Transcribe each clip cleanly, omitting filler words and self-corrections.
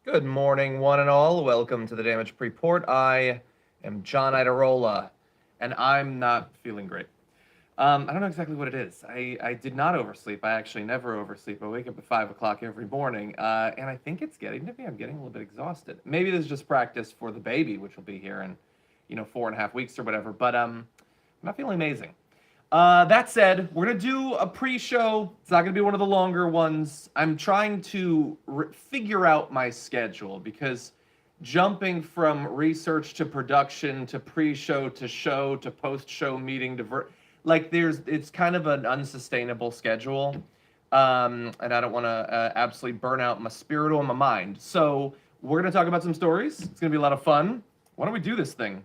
Good morning, one and all. Welcome to the Damage Report. I am John Idarola, and I'm not feeling great. I don't know exactly what it is. I did not oversleep. I actually never oversleep. I wake up at 5 o'clock every morning, and I think it's getting to me. I'm getting a little bit exhausted. Maybe this is just practice for the baby, which will be here in, 4.5 weeks or whatever. But I'm not feeling amazing. That said, we're gonna do a pre-show. It's not gonna be one of the longer ones. I'm trying to figure out my schedule because jumping from research to production to pre-show to show to post-show meeting to it's kind of an unsustainable schedule, and I don't want to absolutely burn out my spirit or my mind. So we're gonna talk about some stories. It's gonna be a lot of fun. Why don't we do this thing?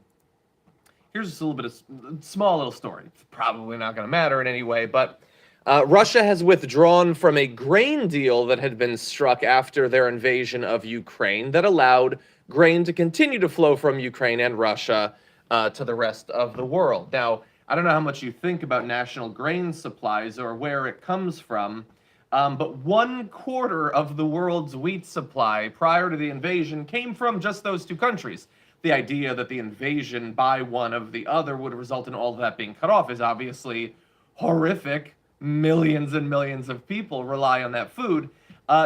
Here's just a little bit of small little story. It's probably not going to matter in any way, but Russia has withdrawn from a grain deal that had been struck after their invasion of Ukraine that allowed grain to continue to flow from Ukraine and Russia to the rest of the world. Now, I don't know how much you think about national grain supplies or where it comes from, but 1/4 of the world's wheat supply prior to the invasion came from just those two countries. The idea that the invasion by one of the other would result in all of that being cut off is obviously horrific. Millions and millions of people rely on that food.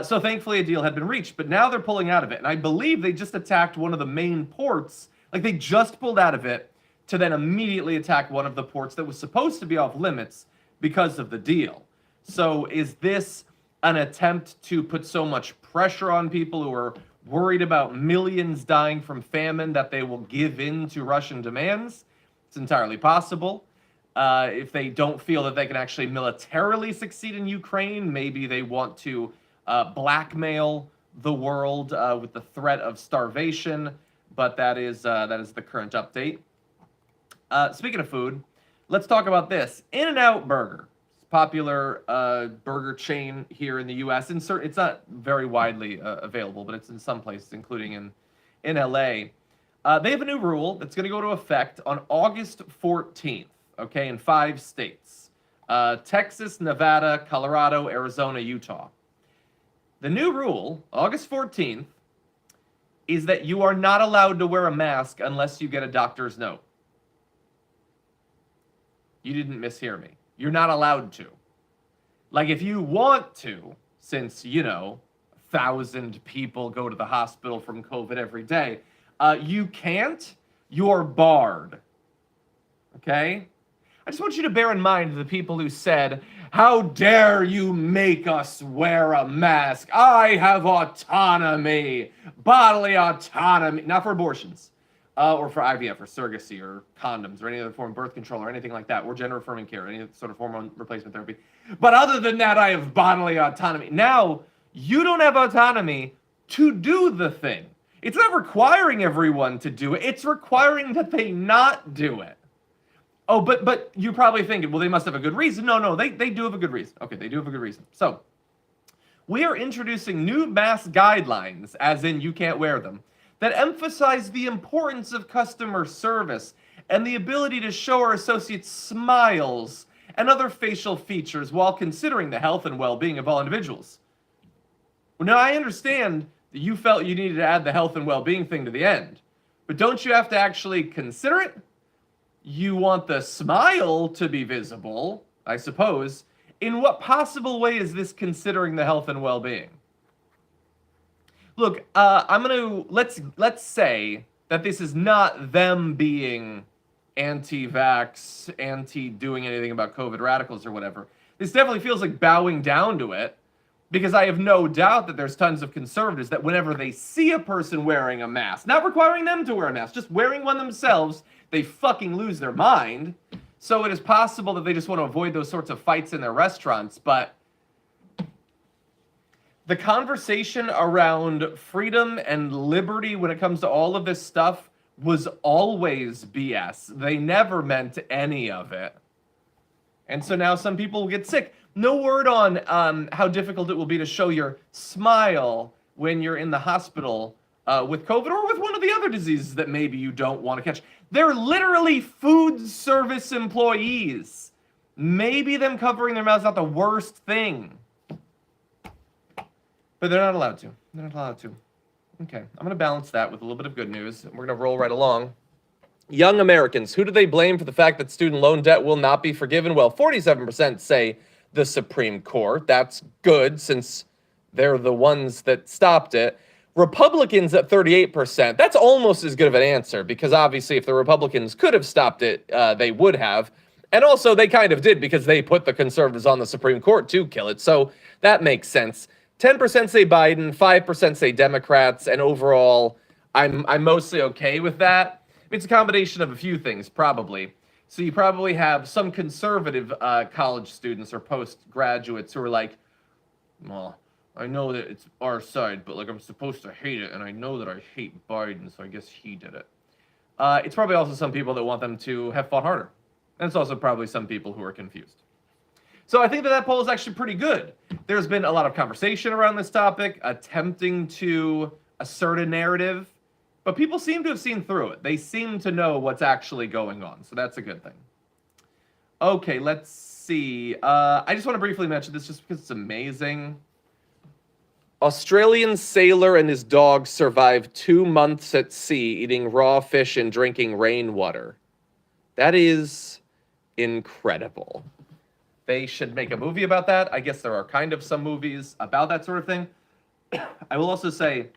So thankfully a deal had been reached, but now they're pulling out of it. And I believe they just attacked one of the main ports. Like they just pulled out of it to then immediately attack one of the ports that was supposed to be off limits because of the deal. So is this an attempt to put so much pressure on people who are worried about millions dying from famine that they will give in to Russian demands? It's entirely possible. If they don't feel that they can actually militarily succeed in Ukraine, maybe they want to blackmail the world with the threat of starvation. But that is the current update. Speaking of food, let's talk about this. In-N-Out Burger, popular burger chain here in the U.S. It's not very widely available, but it's in some places, including in L.A. They have a new rule that's going to go into effect on August 14th, okay, in 5 states. Texas, Nevada, Colorado, Arizona, Utah. The new rule, August 14th, is that you are not allowed to wear a mask unless you get a doctor's note. You didn't mishear me. You're not allowed to. Like, if you want to, since, 1,000 people go to the hospital from COVID every day, you can't. You're barred. Okay? I just want you to bear in mind the people who said, "How dare you make us wear a mask? I have autonomy, bodily autonomy." Not for abortions. Or for IVF or surrogacy or condoms or any other form of birth control or anything like that, or gender-affirming care, any sort of hormone replacement therapy. But other than that, I have bodily autonomy. Now, you don't have autonomy to do the thing. It's not requiring everyone to do it. It's requiring that they not do it. Oh, but you're probably thinking, well, they must have a good reason. No, they do have a good reason. Okay, they do have a good reason. So, we are introducing new mask guidelines, as in you can't wear them, that emphasize the importance of customer service and the ability to show our associates smiles and other facial features while considering the health and well-being of all individuals. Well, now I understand that you felt you needed to add the health and well-being thing to the end, but don't you have to actually consider it? You want the smile to be visible, I suppose. In what possible way is this considering the health and well-being? Look, let's say that this is not them being anti-vax, anti-doing anything about COVID radicals or whatever. This definitely feels like bowing down to it, because I have no doubt that there's tons of conservatives that whenever they see a person wearing a mask, not requiring them to wear a mask, just wearing one themselves, they fucking lose their mind. So it is possible that they just want to avoid those sorts of fights in their restaurants, but the conversation around freedom and liberty when it comes to all of this stuff was always BS. They never meant any of it. And so now some people will get sick. No word on how difficult it will be to show your smile when you're in the hospital with COVID or with one of the other diseases that maybe you don't want to catch. They're literally food service employees. Maybe them covering their mouths is not the worst thing. But they're not allowed to. They're not allowed to. Okay, I'm going to balance that with a little bit of good news. We're going to roll right along. Young Americans, who do they blame for the fact that student loan debt will not be forgiven? Well, 47% say the Supreme Court. That's good since they're the ones that stopped it. Republicans at 38%. That's almost as good of an answer because obviously if the Republicans could have stopped it, they would have. And also they kind of did because they put the conservatives on the Supreme Court to kill it. So that makes sense. 10% say Biden, 5% say Democrats, and overall I'm mostly okay with that. It's a combination of a few things, probably. So you probably have some conservative college students or postgraduates who are like, well, I know that it's our side, but like I'm supposed to hate it, and I know that I hate Biden, so I guess he did it. It's probably also some people that want them to have fought harder. And it's also probably some people who are confused. So I think that poll is actually pretty good. There's been a lot of conversation around this topic, attempting to assert a narrative, but people seem to have seen through it. They seem to know what's actually going on, so that's a good thing. Okay, let's see. I just want to briefly mention this just because it's amazing. Australian sailor and his dog survived 2 months at sea eating raw fish and drinking rainwater. That is incredible. They should make a movie about that. I guess there are kind of some movies about that sort of thing. I will also say,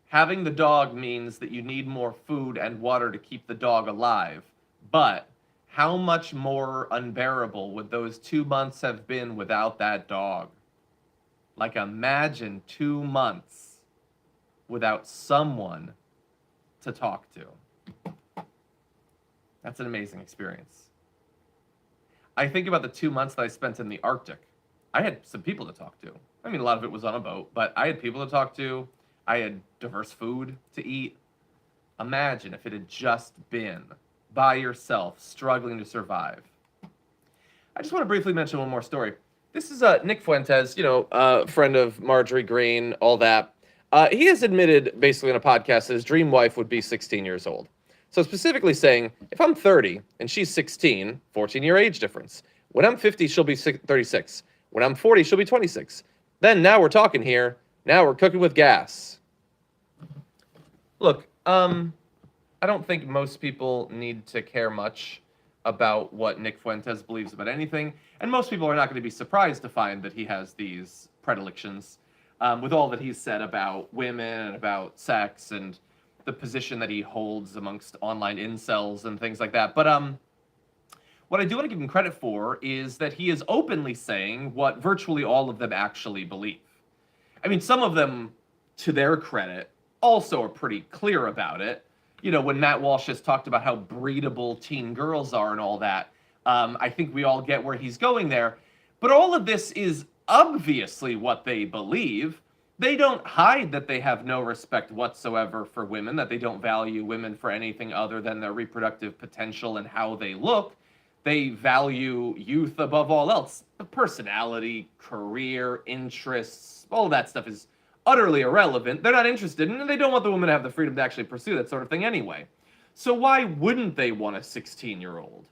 having the dog means that you need more food and water to keep the dog alive. But how much more unbearable would those 2 months have been without that dog? Like, imagine 2 months without someone to talk to. That's an amazing experience. I think about the 2 months that I spent in the Arctic. I had some people to talk to. I mean, a lot of it was on a boat, but I had people to talk to. I had diverse food to eat. Imagine if it had just been by yourself, struggling to survive. I just want to briefly mention one more story. This is Nick Fuentes, friend of Marjorie Greene, all that. He has admitted, basically in a podcast, that his dream wife would be 16 years old. So specifically saying, if I'm 30 and she's 16, 14-year age difference. When I'm 50, she'll be 36. When I'm 40, she'll be 26. Then now we're talking here. Now we're cooking with gas. Look, I don't think most people need to care much about what Nick Fuentes believes about anything. And most people are not going to be surprised to find that he has these predilections with all that he's said about women and about sex and the position that he holds amongst online incels and things like that. But what I do want to give him credit for is that he is openly saying what virtually all of them actually believe. I mean, some of them, to their credit, also are pretty clear about it. You know, when Matt Walsh has talked about how breedable teen girls are and all that, I think we all get where he's going there. But all of this is obviously what they believe. They don't hide that they have no respect whatsoever for women, that they don't value women for anything other than their reproductive potential and how they look. They value youth above all else. Personality, career, interests, all that stuff is utterly irrelevant. They're not interested in it, and they don't want the woman to have the freedom to actually pursue that sort of thing anyway. So why wouldn't they want a 16-year-old?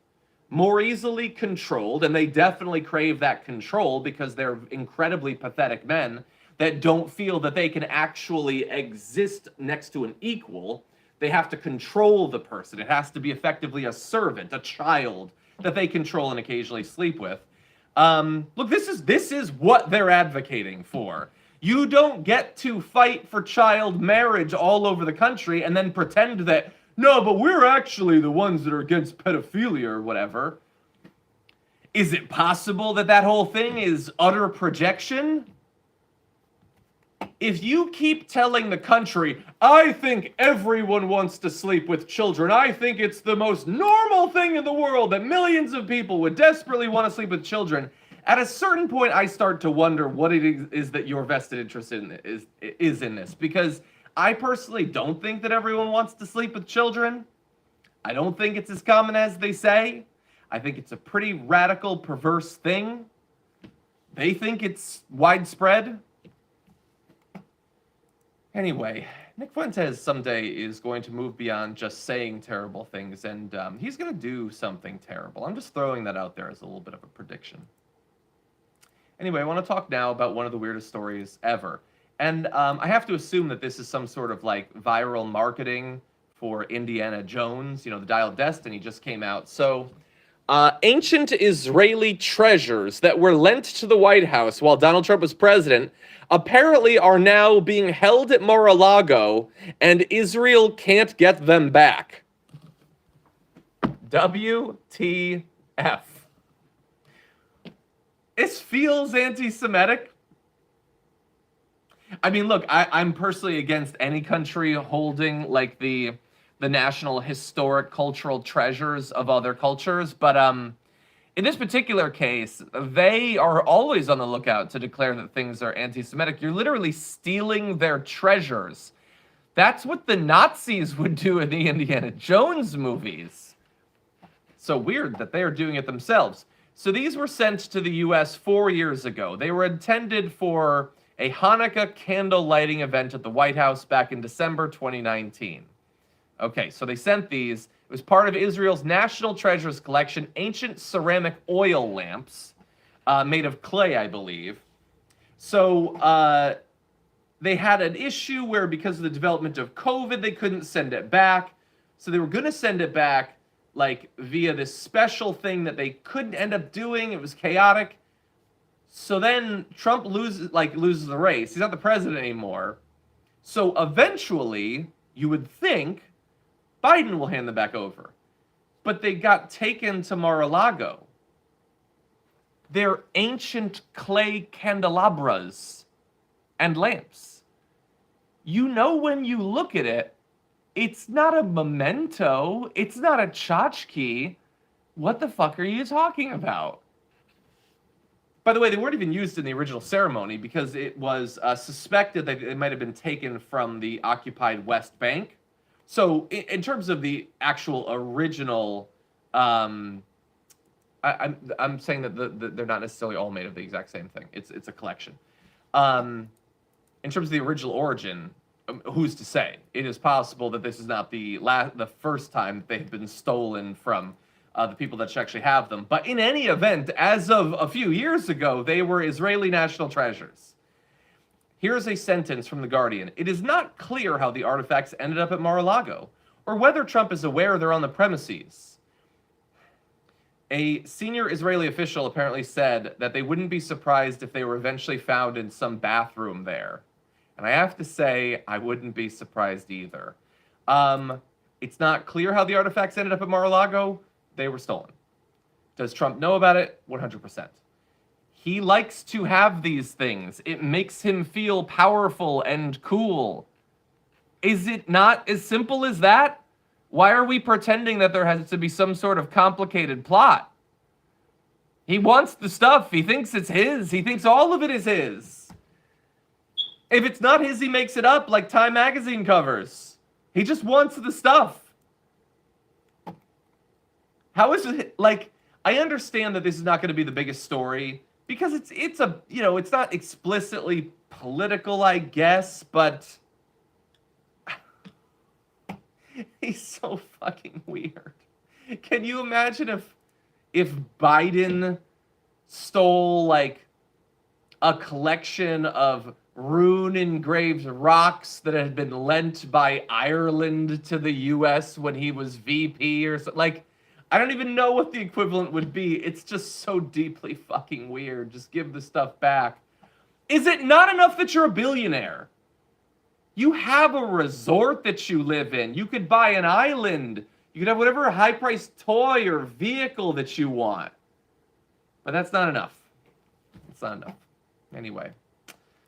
More easily controlled, and they definitely crave that control because they're incredibly pathetic men that don't feel that they can actually exist next to an equal. They have to control the person. It has to be effectively a servant, a child that they control and occasionally sleep with. Look, this is what they're advocating for. You don't get to fight for child marriage all over the country and then pretend that, no, but we're actually the ones that are against pedophilia or whatever. Is it possible that that whole thing is utter projection? If you keep telling the country, I think everyone wants to sleep with children, I think it's the most normal thing in the world that millions of people would desperately want to sleep with children, at a certain point I start to wonder what it is that your vested interest in is in this. Because I personally don't think that everyone wants to sleep with children. I don't think it's as common as they say. I think it's a pretty radical, perverse thing. They think it's widespread. Anyway, Nick Fuentes someday is going to move beyond just saying terrible things, and he's going to do something terrible. I'm just throwing that out there as a little bit of a prediction. Anyway, I want to talk now about one of the weirdest stories ever. And I have to assume that this is some sort of like viral marketing for Indiana Jones. The Dial of Destiny just came out. So, ancient Israeli treasures that were lent to the White House while Donald Trump was president apparently are now being held at Mar-a-Lago, and Israel can't get them back. WTF. This feels anti-Semitic. I mean, look, I'm personally against any country holding like the national historic cultural treasures of other cultures, but in this particular case, they are always on the lookout to declare that things are anti-Semitic. You're literally stealing their treasures. That's what the Nazis would do in the Indiana Jones movies. So weird that they are doing it themselves. So these were sent to the US 4 years ago. They were intended for a Hanukkah candle lighting event at the White House back in December 2019. Okay, so they sent these. It was part of Israel's National Treasures collection, ancient ceramic oil lamps made of clay, I believe. So they had an issue where because of the development of COVID, they couldn't send it back. So they were going to send it back like via this special thing that they couldn't end up doing. It was chaotic. So then Trump loses the race. He's not the president anymore. So eventually, you would think Biden will hand them back over. But they got taken to Mar-a-Lago. They're ancient clay candelabras and lamps. You know when you look at it, it's not a memento. It's not a tchotchke. What the fuck are you talking about? By the way, they weren't even used in the original ceremony because it was suspected that it might have been taken from the occupied West Bank. So in terms of the actual original, I'm saying that they're not necessarily all made of the exact same thing. It's a collection. In terms of the original origin, who's to say? It is possible that this is not the first time that they've been stolen from the people that should actually have them. But in any event, as of a few years ago, they were Israeli national treasures. Here's a sentence from The Guardian. It is not clear how the artifacts ended up at Mar-a-Lago, or whether Trump is aware they're on the premises. A senior Israeli official apparently said that they wouldn't be surprised if they were eventually found in some bathroom there. And I have to say, I wouldn't be surprised either. It's not clear how the artifacts ended up at Mar-a-Lago. They were stolen. Does Trump know about it? 100%. He likes to have these things. It makes him feel powerful and cool. Is it not as simple as that? Why are we pretending that there has to be some sort of complicated plot? He wants the stuff. He thinks it's his. He thinks all of it is his. If it's not his, he makes it up like Time magazine covers. He just wants the stuff. How is it, like, I understand that this is not going to be the biggest story because it's not explicitly political, I guess, but he's so fucking weird. Can you imagine if Biden stole like a collection of rune-engraved rocks that had been lent by Ireland to the U.S. when he was VP or something? Like, I don't even know what the equivalent would be. It's just so deeply fucking weird. Just give the stuff back. Is it not enough that you're a billionaire? You have a resort that you live in. You could buy an island. You could have whatever high-priced toy or vehicle that you want. But that's not enough. It's not enough. Anyway.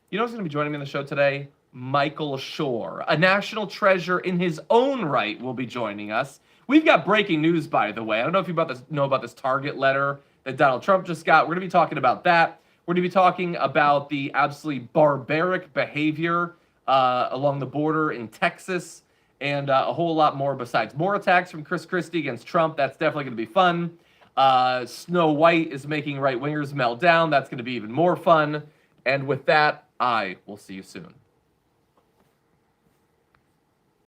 You know who's going to be joining me on the show today? Michael Shore. A national treasure in his own right will be joining us. We've got breaking news, by the way. I don't know if you know about this Target letter that Donald Trump just got. We're going to be talking about that. We're going to be talking about the absolutely barbaric behavior along the border in Texas and a whole lot more besides. More attacks from Chris Christie against Trump. That's definitely going to be fun. Snow White is making right-wingers melt down. That's going to be even more fun. And with that, I will see you soon.